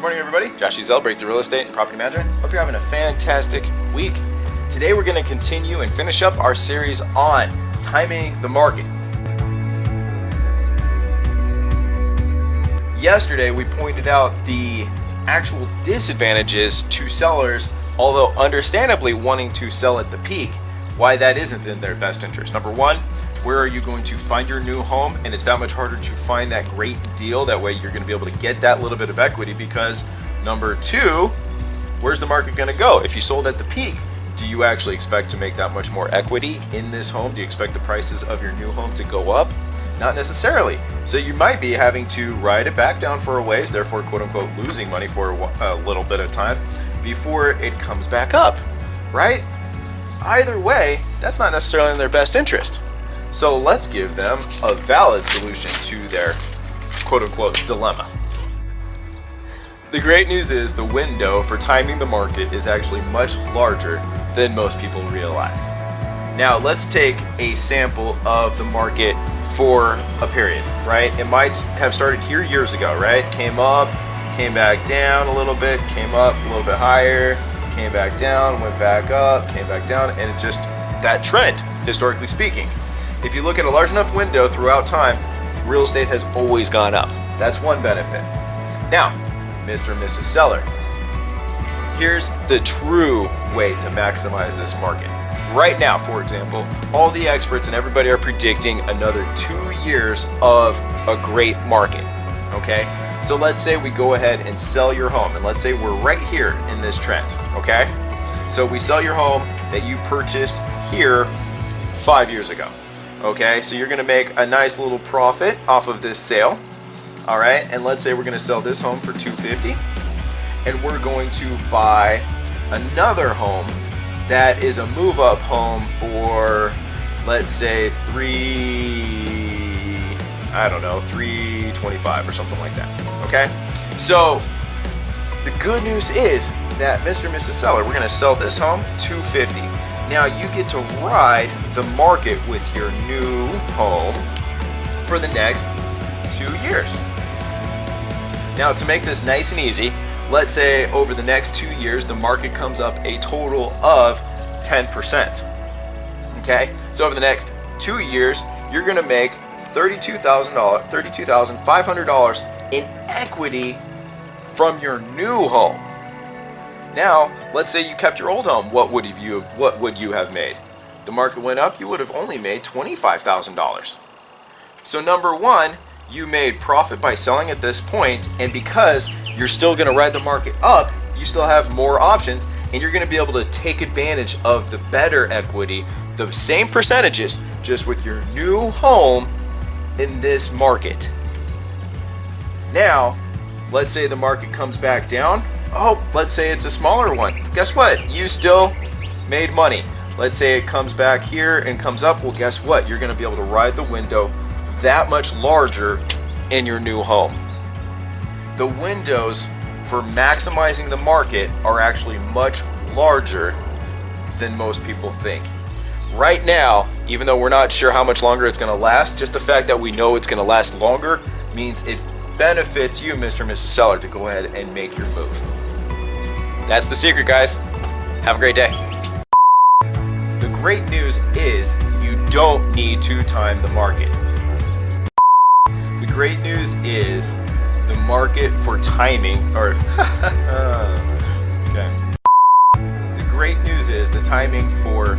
Morning everybody, Josh Uzell, Breakthrough Real Estate and Property Management. Hope you're having a fantastic week. Today we're going to continue and finish up our series on timing the market. Yesterday we pointed out the actual disadvantages to sellers, although understandably wanting to sell at the peak, why that isn't in their best interest. Number one, where are you going to find your new home? And it's that much harder to find that great deal. That way you're going to be able to get that little bit of equity because number two, where's the market going to go? If you sold at the peak, do you actually expect to make that much more equity in this home? Do you expect the prices of your new home to go up? Not necessarily. So you might be having to ride it back down for a ways, therefore quote unquote losing money for a little bit of time before it comes back up, right? Either way, that's not necessarily in their best interest. So let's give them a valid solution to their quote-unquote dilemma. The great news is the window for timing the market is actually much larger than most people realize. Now let's take a sample of the market for a period, right? It might have started here years ago, right? Came up, came back down a little bit, came up a little bit higher, came back down, went back up, came back down, and it just, that trend, historically speaking. If you look at a large enough window throughout time, real estate has always gone up. That's one benefit. Now, Mr. and Mrs. Seller, here's the true way to maximize this market. Right now, for example, all the experts and everybody are predicting another 2 years of a great market, okay? So let's say we go ahead and sell your home, and let's say we're right here in this trend, okay? So we sell your home that you purchased here 5 years ago. Okay, so you're gonna make a nice little profit off of this sale. All right, and let's say we're gonna sell this home for $250, and we're going to buy another home that is a move-up home for, let's say, $325 or something like that. Okay, so the good news is that Mr. and Mrs. Seller, we're gonna sell this home $250. Now you get to ride the market with your new home for the next 2 years. Now to make this nice and easy, let's say over the next 2 years the market comes up a total of 10%. Okay, so over the next 2 years you're going to make $32,500 in equity from your new home. Now, let's say you kept your old home. What would you have made? The market went up, you would have only made $25,000. So number one, you made profit by selling at this point, and because you're still going to ride the market up, you still have more options, and you're going to be able to take advantage of the better equity, the same percentages, just with your new home in this market. Now, let's say the market comes back down. Oh, let's say it's a smaller one. Guess what? You still made money. Let's say it comes back here and comes up. Well, guess what? You're going to be able to ride the window that much larger in your new home. The windows for maximizing the market are actually much larger than most people think. Right now, even though we're not sure how much longer it's going to last, just the fact that we know it's going to last longer means it benefits you, Mr. and Mrs. Seller, to go ahead and make your move. That's the secret, guys. Have a great day. The great news is you don't need to time the market. The great news is the market for timing, or okay. The great news is the timing for